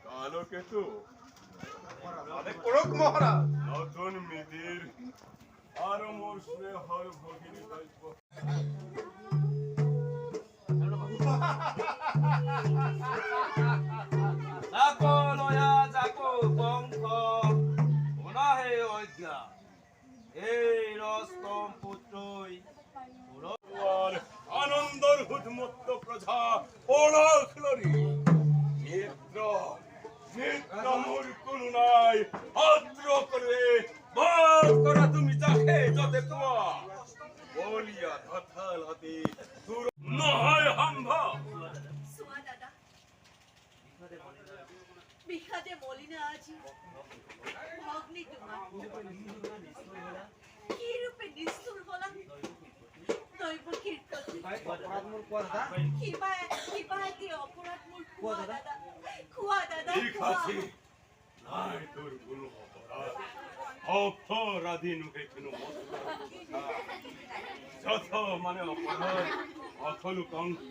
কালো কেতু পড়ক মহারাজ নতুন মিদির আর মোর স্নেহর ভগিনী গল্প যাকো লয়া যাকো বংশ ওনাহে অজ্ঞা এই রস্তম পুত্রই আনন্দর হুদমত্ত প্রজা পড়াখলরি নেত্র নেত্র মোর করুণায় আদ্র করে বাদ করা তুমি যাকে যতে তোমা বলিয়া ধথাল হাতে দূর নয় হাম্ভা সোয়া দাদা বিখাদে মলিনা আজি ভগ্নি তোমার কি রূপে নিষ্ঠুর বলা দৈব কীর্তন কিবা এটি অপরাধ মূল খোয়া দাদা ঠিক আছে নাই তোর কোনো অপরাধ অপরাধী নুহে কেন যথ মানে অপরাধ অথলু কণ্ঠ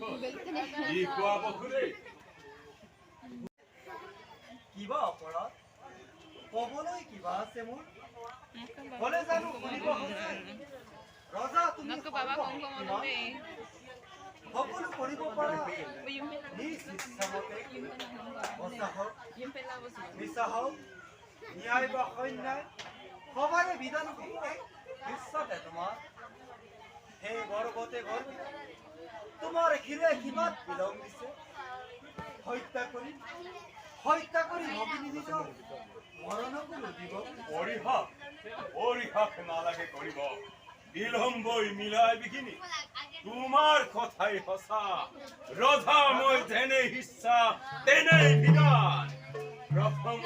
ই কোয়া বকুলে কিবা অপরাধ কবলৈ কিবা আছে মোৰ হলে জানো শুনিব ৰজা তুমি সকলো কৰিব পাৰা নিজ ইচ্ছামতে মিছা হওক ন্যায় বা অন্যায় সবাৰে বিধান বিশ্বতে তোমাৰ সেই গৰ্ভতে গৰ্ভ তোমাৰ খিৰে কিমান বিলং দিছে হত্যা কৰি ভগিনী নিজৰ মৰণকো লুটিব পরিহাস নালাগে করিব বিলম্বই মিলাই বিঘিনি তোমার কথাই হসা রধা মই যেনে হিস্সা তেনে বিধান প্রথম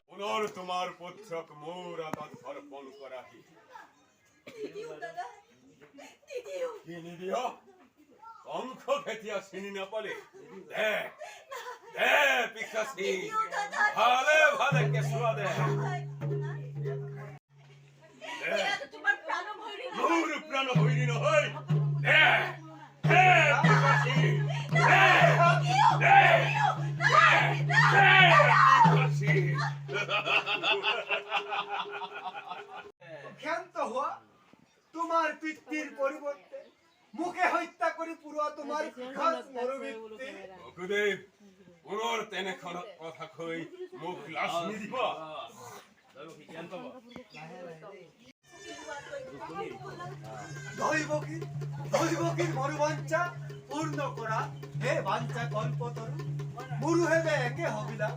পুনর তোমার পুত্রক মোর আদত অর্পণ করাহি দিদিও দাদা দিদিও কি নিদিও অঙ্ক খেতিয়া চিনি না পালে দেখ পিকাসি ভালে ভালে কেসুয়া দে তোমার প্রাণ ভৈরী মোর প্রাণ হইনি নহয় পিকাসি ক্ষান্ত হওয়া তোমার পিতৃর পরিবর্তে মুখে হত্যা করে পুরো তোমার ঘাস মরুভূমিতে গুরুদেব পুনর তেনে কথা কই মুখ লাসনি দিব দৈবকীর মরুবাঞ্ছা পূর্ণ করা হে বাঞ্ছা কল্পতরু মুরু হেবে একে হবিলা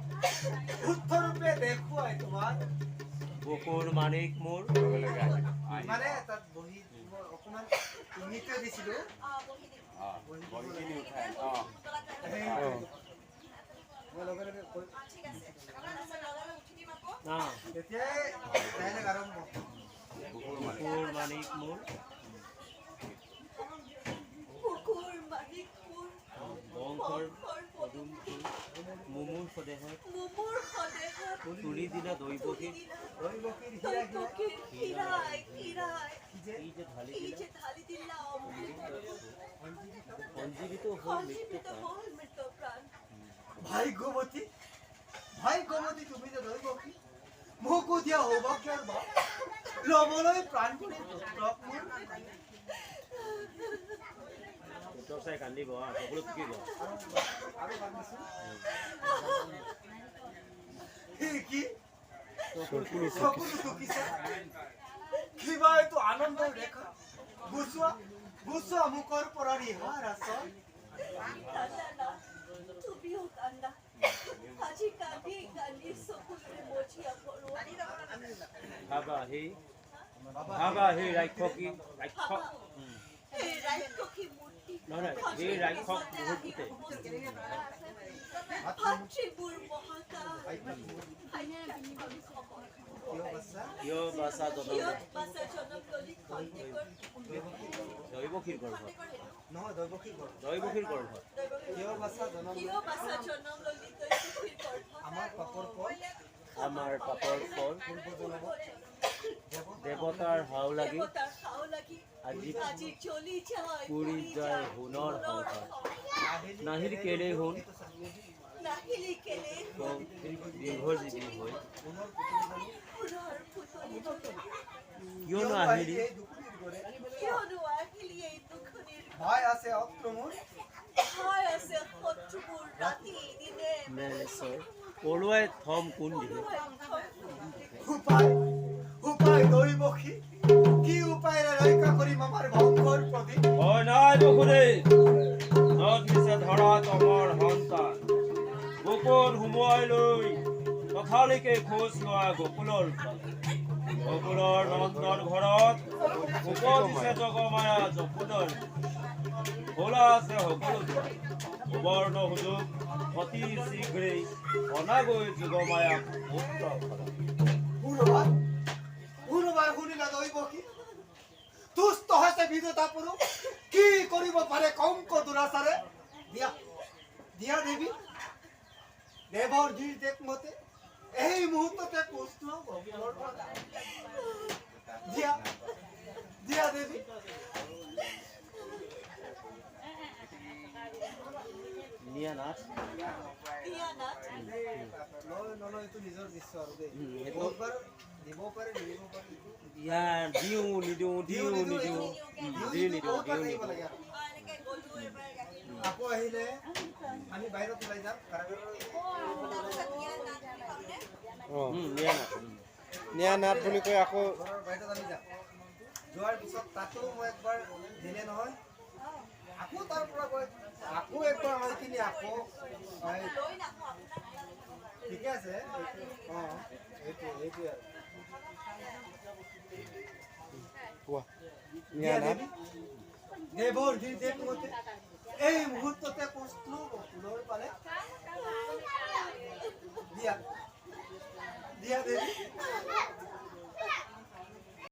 উত্তরূপে দেখুয়াই তোমার বকুর মানিক মোর মানে তাত বহি অকমান ইংলিশে দিছিলো বকুর মানিক মোর বংশৰ পদুম ফুল মুমুৰ সদেহত তুলি দিলা দৈবকীৰ ঢালি দিলা সঞ্জীৱিত হ'ল মৃত্যু ভাগ্যবতী তুমি যে দৈবকী মোকো দিয়া সৌভাগ্যৰ বা লবলৈ প্ৰাণ কৰি পুত্ৰক মোৰ পুত্ৰক চাই কান্দিব সকলো শিকিব আৰু ভাবিছো কি সকলো টুকিছে কিবা এইটো আনন্দৰ ৰেখা গুচোৱা মুখৰ পৰা ৰিহাৰ আচল তুমিও কান্দা আজি কান্দি চকুৰে মজিয়া পৰো ভাবা সেই ৰাক্ষসী মূৰ্তি নহয় সেই ৰাক্ষস মুহূৰ্ততে ভাতৃবোৰ মহাকাশ কিয় বাচা জনম ললি দৈবকীৰ গৰ্ভত নহয় দৈবকীৰ গৰ্ভ কিয় বাচা জনম ললি আমাৰ পাপৰ ফল আমাৰ পাপৰ ফল পূৰ্ব জন্মত দেৱতাৰ হাও লাগি দেৱতাৰ হাও লাগি আজি আজি জ্বলি যায় পুৰি যায় সোণৰ সংসাৰ নাহিল কেলে হুন নাহিলি কেলে দীৰ্ঘজীৱী হৈ পুনৰ পুতলি কিয়নো আহিলি কিয়নো আহিলি এই দুখনিৰ ভয় আছে অক্ৰমণ ভয় আছে শত্ৰুবোৰ ৰাতি দিনে নে নিশ্চয় পলুৱাই থম কোন দিহে উপায় দৈবসী কি উপায়েৰে ৰক্ষা কৰিম আমাৰ ভংগৰ প্ৰতি হয় নাই বসুদে যত মিছে ধৰা তমৰ সন্তান গোকুল সুমুৱাই লৈ তথালিকে খোজ লোৱা গোকুলৰ গোকুলৰ নন্দন ঘৰত উপদিছে জগমায়া যশোদৰ খোলা আছে সকলো সুবৰ্ণ সুযোগ অতি শীঘ্ৰেই অনাগৈ যুগমায়া পুত্ৰ পুনৰবাৰ শুনিলা দৈবসী দুষ্ট হৈছে বিজেতা পুৰুষ কি কৰিব পাৰে কংক দুৰাচাৰে দিয়া দিয়া দেৱী দেৱৰ নিৰ্দেশ মতে এই মুহূৰ্ততে কষ্ট দিয়া দিয়া দেৱী নিয়া নাথ নলয় এইটো নিজৰ দৃশ্য আৰু দেই সেইটো দিব পাৰে নিদিব পাৰে ইয়াৰ দিওঁ নিদিওঁ আকৌ আহিলে আমি বাহিৰত ওলাই যাম নিয়া নাথ বুলি কৈ আকৌ ঘৰৰ বাহিৰত আমি যাম যোৱাৰ পিছত তাতো মই একবাৰ দিলে নহয় আকৌ তাৰ পৰা গৈ আকৌ একবাৰ আমাৰ কিনি আকৌ ঠিকে আছে অঁ এইটোৱে আৰু দেৱৰ নিৰ্দেশ মতে এই মুহূৰ্ততে কষ্ট ফুলৰ পালে